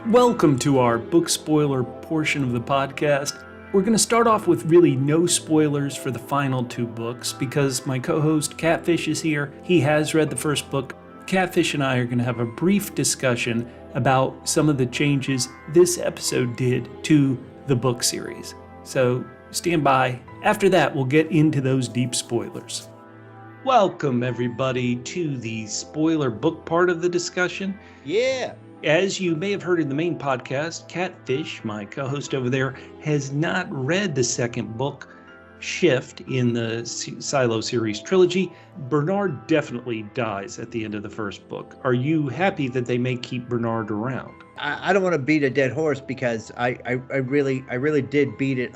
Welcome to our book spoiler portion of the podcast. We're going to start off with really no spoilers for the final two books because my co-host Catfish is here. He has read the first book. Catfish and I are going to have a brief discussion about some of the changes this episode did to the book series. So stand by. After that, we'll get into those deep spoilers. Welcome, everybody, to the spoiler book part of the discussion. Yeah. As you may have heard in the main podcast, Catfish, my co-host over there, has not read the second book, Shift, in the Silo series trilogy. Bernard definitely dies at the end of the first book. Are you happy that they may keep Bernard around? I don't want to beat a dead horse because I really did beat it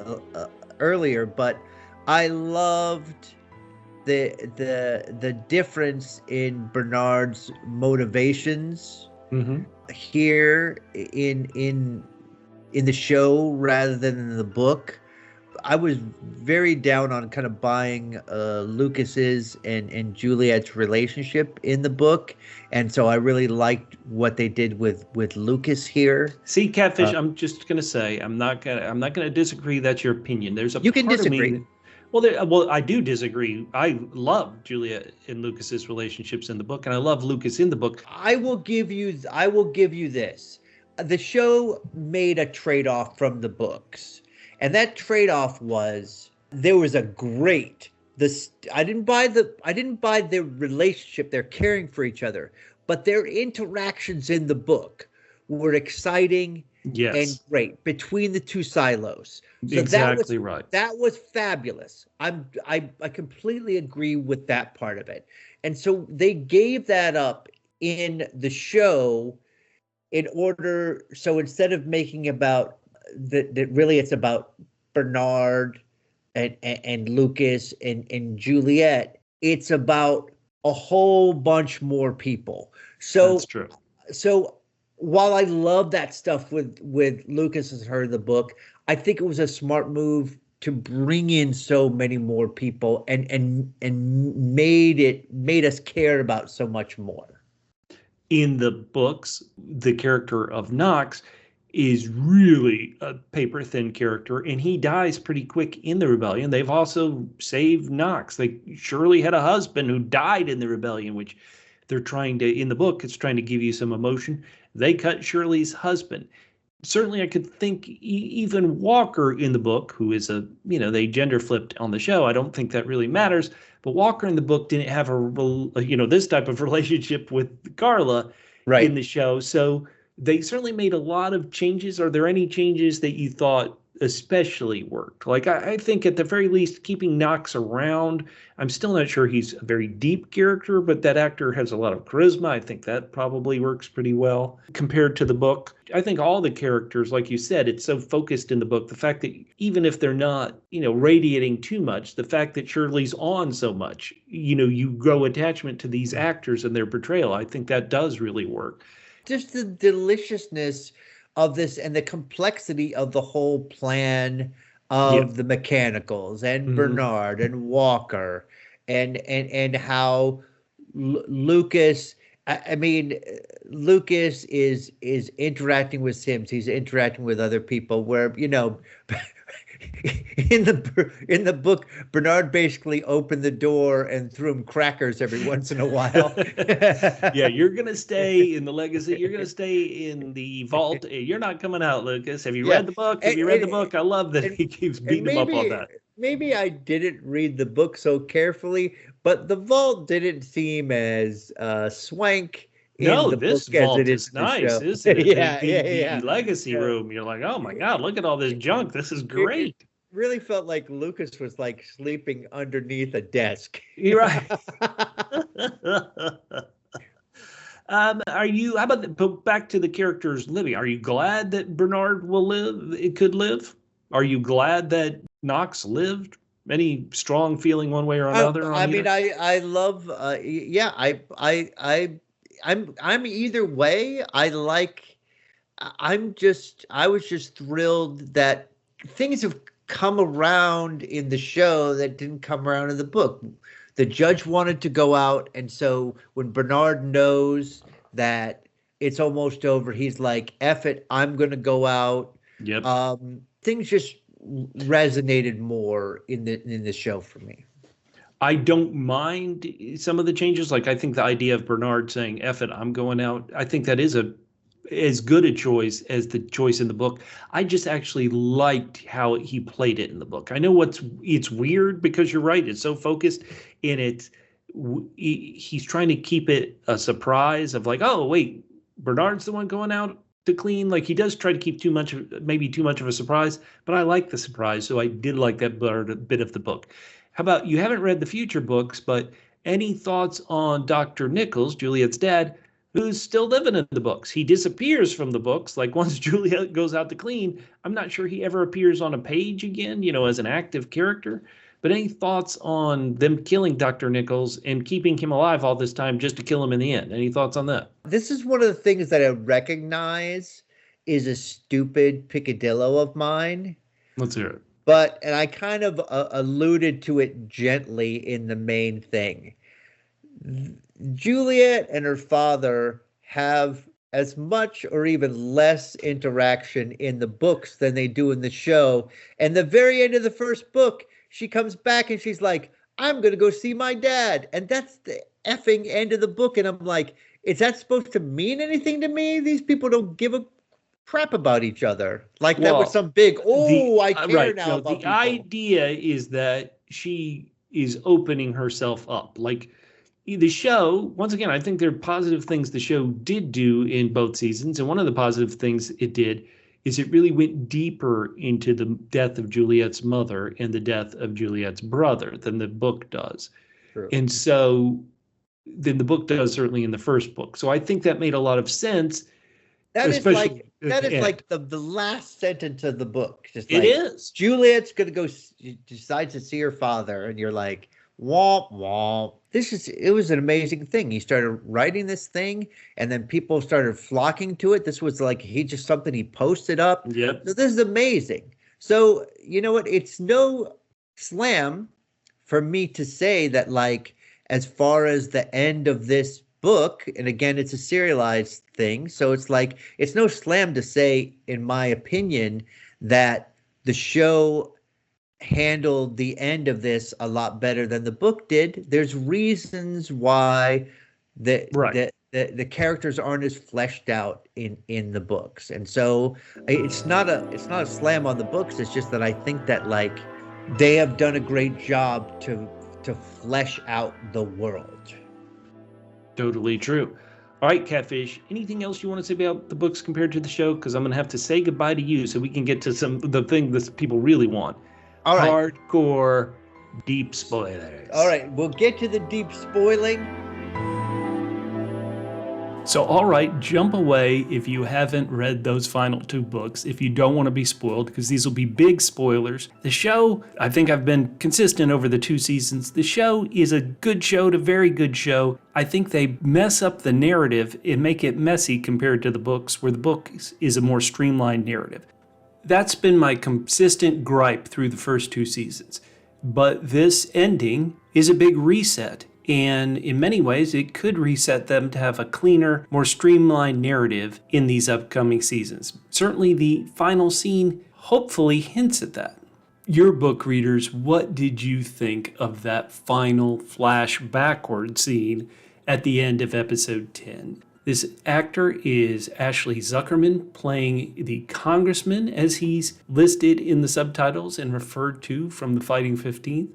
earlier, but I loved the difference in Bernard's motivations. Mm-hmm. Here in the show rather than in the book. I was very down on kind of buying Lucas's and Juliette's relationship in the book, and so I really liked what they did with Lucas here. See, Catfish, I'm just gonna say I'm not gonna disagree. That's your opinion. There's a you can disagree. Well, I do disagree. I love Juliette and Lucas's relationships in the book, and I love Lucas in the book. I will give you this. The show made a trade-off from the books, and that trade-off was there was a great. I didn't buy their relationship. They're caring for each other, but their interactions in the book were exciting. Yes. And great between the two silos. So exactly right. That was fabulous. I completely agree with that part of it. And so they gave that up in the show in order. So instead of making about that really it's about Bernard and Lucas and Juliette, it's about a whole bunch more people. So that's true. So while I love that stuff with Lucas and her in the book, I think it was a smart move to bring in so many more people and made us care about so much more. In the books, the character of Knox is really a paper thin character, and he dies pretty quick in the rebellion. They've also saved Knox. Shirley had a husband who died in the rebellion, which they're trying to, in the book, it's trying to give you some emotion. They cut Shirley's husband. Certainly, I could think even Walker in the book, who is they gender flipped on the show. I don't think that really matters. But Walker in the book didn't have this type of relationship with Carla in the show. So they certainly made a lot of changes. Are there any changes that you thought especially worked? Like, I think at the very least, keeping Knox around, I'm still not sure he's a very deep character, but that actor has a lot of charisma. I think that probably works pretty well compared to the book. I think all the characters, like you said, it's so focused in the book. The fact that even if they're not, radiating too much, the fact that Shirley's on so much, you grow attachment to these actors and their portrayal. I think that does really work. Just the deliciousness of this and the complexity of the whole plan of the mechanicals and Bernard and Walker and how Lucas. I mean, Lucas is interacting with Sims. He's interacting with other people. Where in the book, Bernard basically opened the door and threw him crackers every once in a while. Yeah, you're gonna stay in the legacy. You're gonna stay in the vault. You're not coming out, Lucas. Have you read the book? Have you read the book? I love that he keeps beating him up on that. Maybe I didn't read the book so carefully, but the vault didn't seem as swank. No, this vault is nice, isn't it? The legacy room. You're like, oh my God, look at all this junk. This is great. It really felt like Lucas was like sleeping underneath a desk. You're right. How about back to the characters living? Are you glad that Bernard could live? Are you glad that Knox lived? Any strong feeling one way or another? I love. I'm either way. I was just thrilled that things have come around in the show that didn't come around in the book. The judge wanted to go out, and so when Bernard knows that it's almost over. He's like, F it, I'm going to go out. Yep. Things just resonated more in the show for me. I don't mind some of the changes. Like, I think the idea of Bernard saying, F it, I'm going out, I think that is as good a choice as the choice in the book. I just actually liked how he played it in the book. I know it's weird because you're right. It's so focused and he's trying to keep it a surprise of like, oh, wait, Bernard's the one going out to clean. Like, he does try to keep maybe too much of a surprise, but I like the surprise. So I did like that bit of the book. How about, you haven't read the future books, but any thoughts on Dr. Nichols, Juliette's dad, who's still living in the books? He disappears from the books. Like, once Juliette goes out to clean, I'm not sure he ever appears on a page again, as an active character. But any thoughts on them killing Dr. Nichols and keeping him alive all this time just to kill him in the end? Any thoughts on that? This is one of the things that I recognize is a stupid picadillo of mine. Let's hear it. And I kind of alluded to it gently in the main thing. Juliette and her father have as much or even less interaction in the books than they do in the show. And the very end of the first book, she comes back and she's like, I'm going to go see my dad. And that's the effing end of the book. And I'm like, is that supposed to mean anything to me? These people don't give a crap about each other. Like, that was some big, I care right. now No, about the people. idea is that she is opening herself up. Like, the show, once again, I think there are positive things the show did do in both seasons. And one of the positive things it did is it really went deeper into the death of Juliette's mother and the death of Juliette's brother than the book does. True. And so, than the book does, certainly in the first book. So I think that made a lot of sense. That is like the last sentence of the book. Just like, it is. Juliette's going to go, decides to see her father, and you're like, womp womp. It was an amazing thing. He started writing this thing, and then people started flocking to it. This was like something he posted up. Yep. So this is amazing. So you know what? It's no slam for me to say that, like, as far as the end of this book, and again, it's a serialized thing, so it's like, it's no slam to say, in my opinion, that the show handled the end of this a lot better than the book did. There's reasons why the characters aren't as fleshed out in the books, and so it's not a slam on the books. It's just that I think that, like, they have done a great job to flesh out the world. Totally true. All right, Catfish, anything else you want to say about the books compared to the show? Because I'm going to have to say goodbye to you so we can get to the thing that people really want. All right. Hardcore deep spoilers. All right, we'll get to the deep spoiling. So, all right, jump away if you haven't read those final two books, if you don't want to be spoiled, because these will be big spoilers. The show, I think I've been consistent over the two seasons. The show is a good show to very good show. I think they mess up the narrative and make it messy compared to the books, where the book is a more streamlined narrative. That's been my consistent gripe through the first two seasons. But this ending is a big reset. And in many ways, it could reset them to have a cleaner, more streamlined narrative in these upcoming seasons. Certainly the final scene hopefully hints at that. Your book readers, what did you think of that final flash backward scene at the end of episode 10? This actor is Ashley Zuckerman, playing the congressman as he's listed in the subtitles and referred to from the Fighting 15th.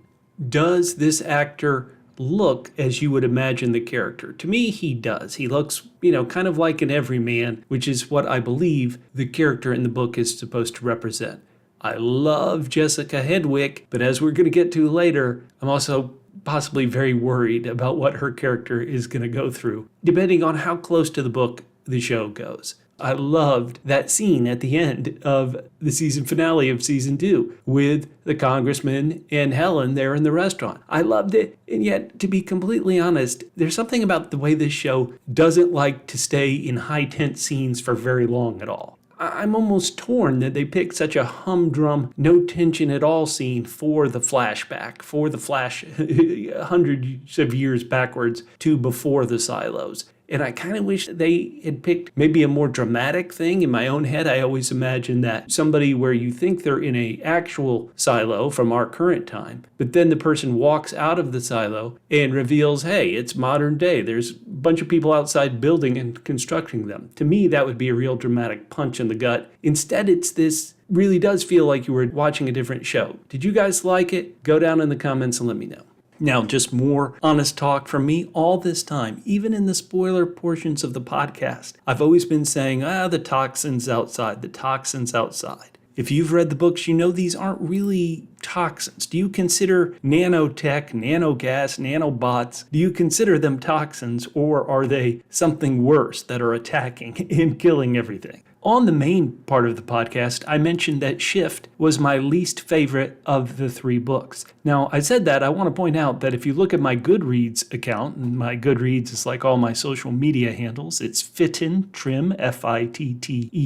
Does this actor look as you would imagine the character? To me, he does. He looks, kind of like an everyman, which is what I believe the character in the book is supposed to represent. I love Jessica Henwick, but as we're going to get to later, I'm also possibly very worried about what her character is going to go through, depending on how close to the book the show goes. I loved that scene at the end of the season finale of season 2 with the congressman and Helen there in the restaurant. I loved it. And yet, to be completely honest, there's something about the way this show doesn't like to stay in high tense scenes for very long at all. I'm almost torn that they picked such a humdrum, no tension at all scene for the flashback, for the flash hundreds of years backwards to before the silos. And I kind of wish they had picked maybe a more dramatic thing. In my own head, I always imagine that somebody where you think they're in a actual silo from our current time, but then the person walks out of the silo and reveals, hey, it's modern day. There's a bunch of people outside building and constructing them. To me, that would be a real dramatic punch in the gut. Instead, it's this really does feel like you were watching a different show. Did you guys like it? Go down in the comments and let me know. Now, just more honest talk from me all this time, even in the spoiler portions of the podcast. I've always been saying, the toxins outside, the toxins outside. If you've read the books, you know these aren't really toxins. Do you consider nanotech, nanogas, nanobots, do you consider them toxins, or are they something worse that are attacking and killing everything? On the main part of the podcast, I mentioned that Shift was my least favorite of the 3 books. Now, I said that, I want to point out that if you look at my GoodReads account, and my GoodReads is like all my social media handles, it's Fitten Trim, FITTENTRIM.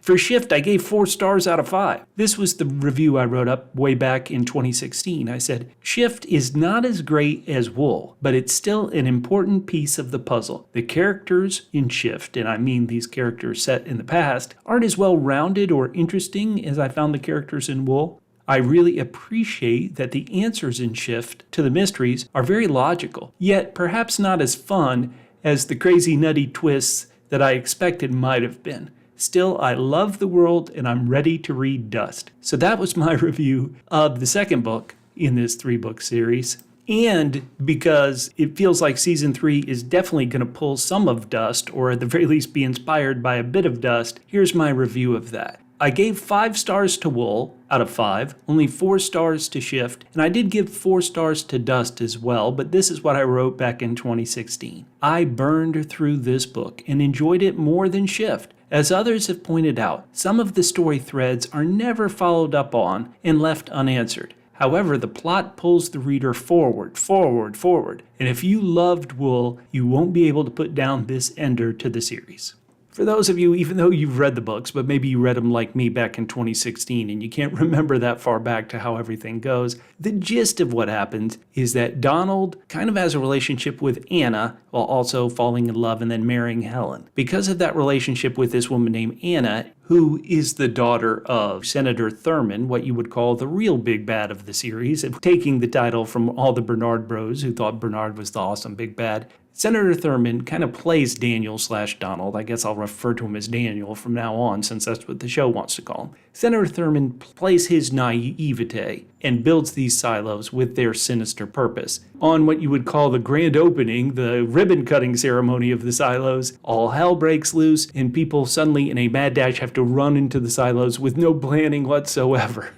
For Shift, I gave 4 stars out of 5. This was the review I wrote up way back in 2016. I said, Shift is not as great as Wool, but it's still an important piece of the puzzle. The characters in Shift, and I mean these characters set in the past, aren't as well-rounded or interesting as I found the characters in Wool. I really appreciate that the answers in Shift to the mysteries are very logical, yet perhaps not as fun as the crazy nutty twists that I expected might have been. Still, I love the world and I'm ready to read Dust. So that was my review of the second book in this 3-book series. And because it feels like season 3 is definitely going to pull some of Dust, or at the very least be inspired by a bit of Dust, here's my review of that. I gave 5 stars to Wool out of 5, only 4 stars to Shift, and I did give 4 stars to Dust as well, but this is what I wrote back in 2016. I burned through this book and enjoyed it more than Shift. As others have pointed out, some of the story threads are never followed up on and left unanswered. However, the plot pulls the reader forward. And if you loved Wool, you won't be able to put down this ender to the series. For those of you, even though you've read the books, but maybe you read them like me back in 2016 and you can't remember that far back to how everything goes, the gist of what happens is that Donald kind of has a relationship with Anna while also falling in love and then marrying Helen. Because of that relationship with this woman named Anna, who is the daughter of Senator Thurman, what you would call the real big bad of the series, and taking the title from all the Bernard bros who thought Bernard was the awesome big bad. Senator Thurman kind of plays Daniel/Donald. I guess I'll refer to him as Daniel from now on, since that's what the show wants to call him. Senator Thurman plays his naivete and builds these silos with their sinister purpose. On what you would call the grand opening, the ribbon-cutting ceremony of the silos, all hell breaks loose, and people suddenly in a mad dash have to run into the silos with no planning whatsoever.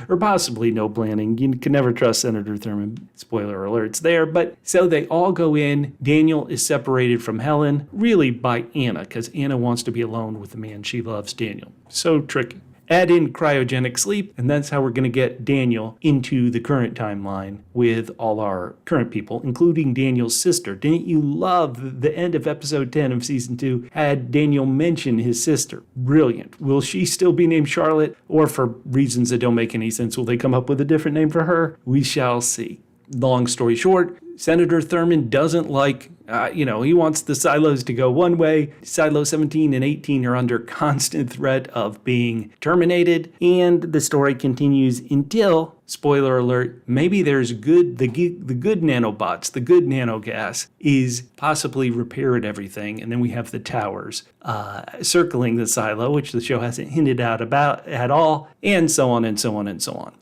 Or possibly no planning. You can never trust Senator Thurman. Spoiler alerts there. But so they all go in. Daniel is separated from Helen, really by Anna, because Anna wants to be alone with the man she loves, Daniel. So tricky. Add in cryogenic sleep, and that's how we're going to get Daniel into the current timeline with all our current people, including Daniel's sister. Didn't you love the end of episode 10 of season 2 had Daniel mention his sister? Brilliant. Will she still be named Charlotte, or for reasons that don't make any sense, will they come up with a different name for her? We shall see. Long story short, Senator Thurman doesn't like, he wants the silos to go one way. Silo 17 and 18 are under constant threat of being terminated. And the story continues until, spoiler alert, maybe there's the good nanobots, the good nanogas is possibly repaired everything. And then we have the towers circling the silo, which the show hasn't hinted out about at all, and so on and so on and so on.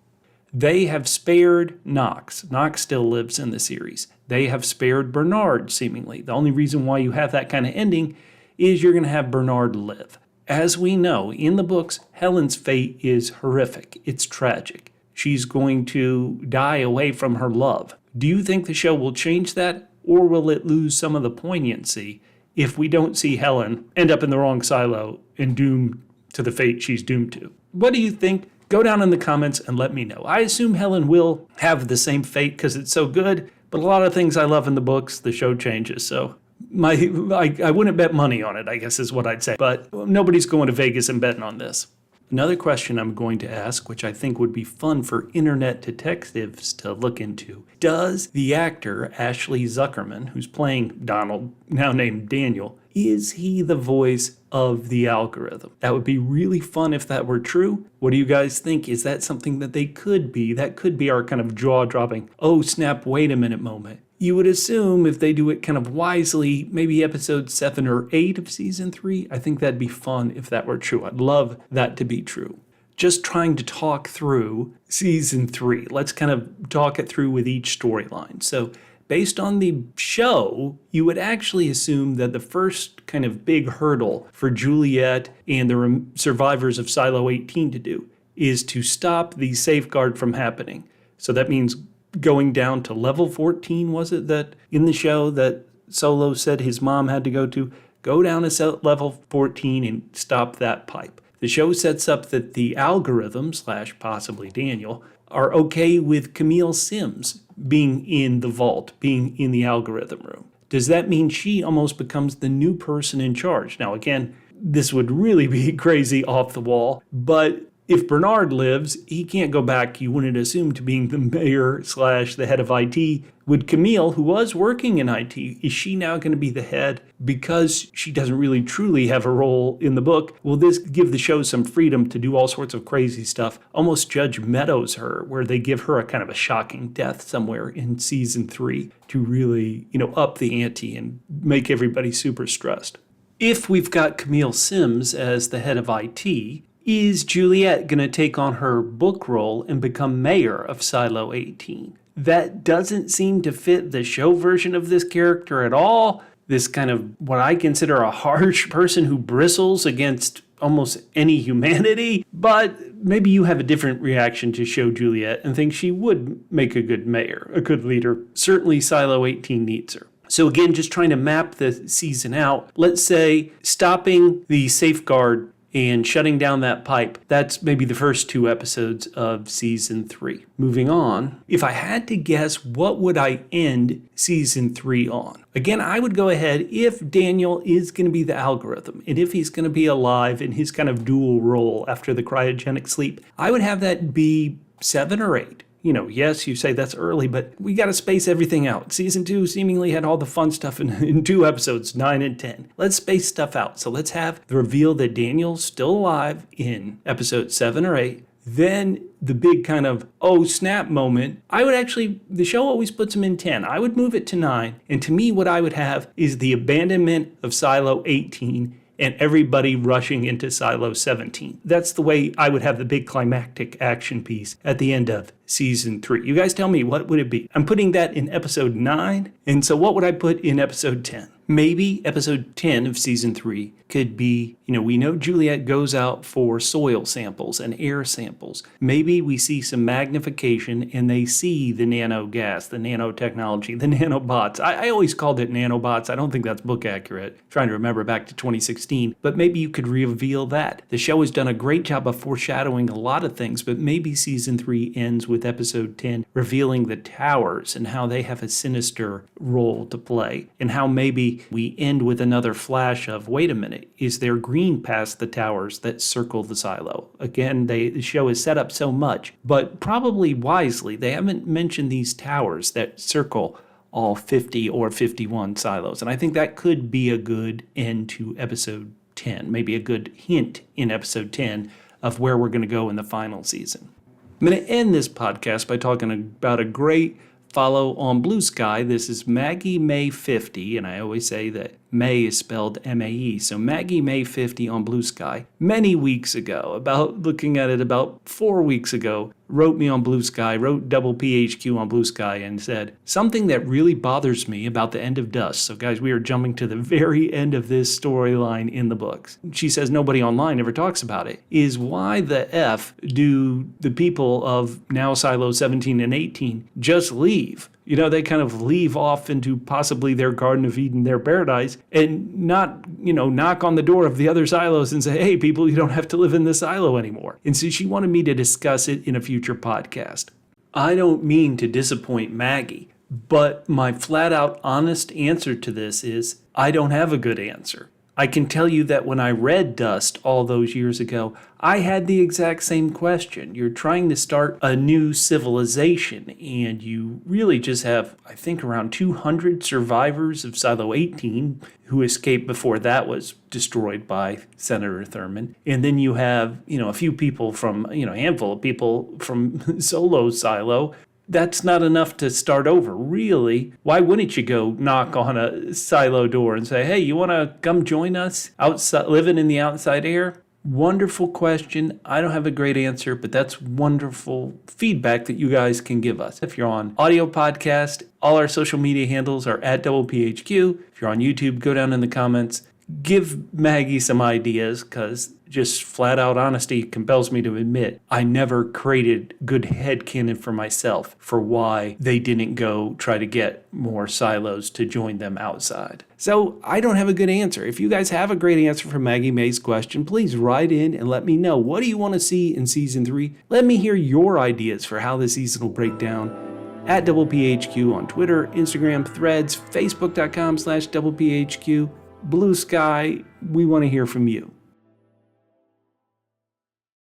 They have spared Knox. Knox still lives in the series. They have spared Bernard, seemingly. The only reason why you have that kind of ending is you're going to have Bernard live. As we know, in the books, Helen's fate is horrific. It's tragic. She's going to die away from her love. Do you think the show will change that, or will it lose some of the poignancy if we don't see Helen end up in the wrong silo and doomed to the fate she's doomed to? What do you think? Go down in the comments and let me know. I assume Helen will have the same fate because it's so good, but a lot of things I love in the books, the show changes. So I wouldn't bet money on it, I guess is what I'd say. But nobody's going to Vegas and betting on this. Another question I'm going to ask, which I think would be fun for internet detectives to look into, does the actor Ashley Zuckerman, who's playing Donald, now named Daniel, is he the voice of the algorithm? That would be really fun if that were true. What do you guys think? Is that something that they could be? That could be our kind of jaw-dropping, oh snap, wait a minute moment. You would assume if they do it kind of wisely, maybe episode 7 or 8 of season 3. I think that'd be fun if that were true. I'd love that to be true. Just trying to talk through season 3. Let's kind of talk it through with each storyline. So based on the show, you would actually assume that the first kind of big hurdle for Juliette and the survivors of Silo 18 to do is to stop the safeguard from happening. So that means going down to level 14, was it, that in the show that Solo said his mom had to go to? Go down to level 14 and stop that pipe. The show sets up that the algorithm, / possibly Daniel, are okay with Camille Sims being in the vault, being in the algorithm room. Does that mean she almost becomes the new person in charge? Now, again, this would really be crazy off the wall, but if Bernard lives, he can't go back, you wouldn't assume, to being the mayor / the head of IT. Would Camille, who was working in IT, is she now going to be the head because she doesn't really truly have a role in the book? Will this give the show some freedom to do all sorts of crazy stuff? Almost Judge Meadows her, where they give her a kind of a shocking death somewhere in season 3 to really, up the ante and make everybody super stressed. If we've got Camille Sims as the head of IT, is Juliette going to take on her book role and become mayor of Silo 18? That doesn't seem to fit the show version of this character at all. This kind of what I consider a harsh person who bristles against almost any humanity. But maybe you have a different reaction to show Juliette and think she would make a good mayor, a good leader. Certainly Silo 18 needs her. So again, just trying to map the season out. Let's say stopping the safeguard and shutting down that pipe. That's maybe the first 2 episodes of season 3. Moving on, if I had to guess, what would I end season 3 on? Again, I would go ahead, if Daniel is going to be the algorithm, and if he's going to be alive in his kind of dual role after the cryogenic sleep, I would have that be 7 or 8. Yes, you say that's early, but we got to space everything out. Season 2 seemingly had all the fun stuff in 2 episodes, 9 and 10. Let's space stuff out. So let's have the reveal that Daniel's still alive in episode 7 or 8. Then the big kind of, oh snap moment. The show always puts him in 10. I would move it to 9. And to me, what I would have is the abandonment of Silo 18 and everybody rushing into Silo 17. That's the way I would have the big climactic action piece at the end of season 3. You guys tell me, what would it be? I'm putting that in episode 9, and so what would I put in episode 10? Maybe episode 10 of season 3 could be, we know Juliette goes out for soil samples and air samples. Maybe we see some magnification and they see the nanogas, the nanotechnology, the nanobots. I always called it nanobots. I don't think that's book accurate. Trying to remember back to 2016, but maybe you could reveal that. The show has done a great job of foreshadowing a lot of things, but maybe season 3 ends with episode 10 revealing the towers and how they have a sinister role to play, and how maybe we end with another flash of, wait a minute, is there green past the towers that circle the silo? Again, the show is set up so much, but probably wisely, they haven't mentioned these towers that circle all 50 or 51 silos. And I think that could be a good end to episode 10, maybe a good hint in episode 10 of where we're going to go in the final season. I'm going to end this podcast by talking about a great follow on Blue Sky. This is Maggie May 50, and I always say that May is spelled M-A-E. So Maggie May 50 on Blue Sky, many weeks ago, about 4 weeks ago, wrote me on Blue Sky, wrote double PHQ on Blue Sky, and said, something that really bothers me about the end of Dust. So guys, we are jumping to the very end of this storyline in the books. She says nobody online ever talks about it, is why the F do the people of now Silo 17 and 18 just leave? They kind of leave off into possibly their Garden of Eden, their paradise, and not, knock on the door of the other silos and say, hey, people, you don't have to live in this silo anymore. And so she wanted me to discuss it in a future podcast. I don't mean to disappoint Maggie, but my flat out honest answer to this is I don't have a good answer. I can tell you that when I read Dust all those years ago, I had the exact same question. You're trying to start a new civilization, and you really just have, I think, around 200 survivors of Silo 18 who escaped before that was destroyed by Senator Thurman. And then you have, a few people from, a handful of people from Solo Silo. That's not enough to start over, really. Why wouldn't you go knock on a silo door and say, hey, you want to come join us outside, living in the outside air? Wonderful question. I don't have a great answer, but that's wonderful feedback that you guys can give us. If you're on audio podcast, all our social media handles are at DoublePHQ. If you're on YouTube, go down in the comments. Give Maggie some ideas, because just flat out honesty compels me to admit I never created good headcanon for myself for why they didn't go try to get more silos to join them outside. So I don't have a good answer. If you guys have a great answer for Maggie May's question, please write in and let me know. What do you want to see in season 3? Let me hear your ideas for how the season will break down. At DoublePHQ on Twitter, Instagram, Threads, Facebook.com/DoublePHQ. Blue Sky, we want to hear from you.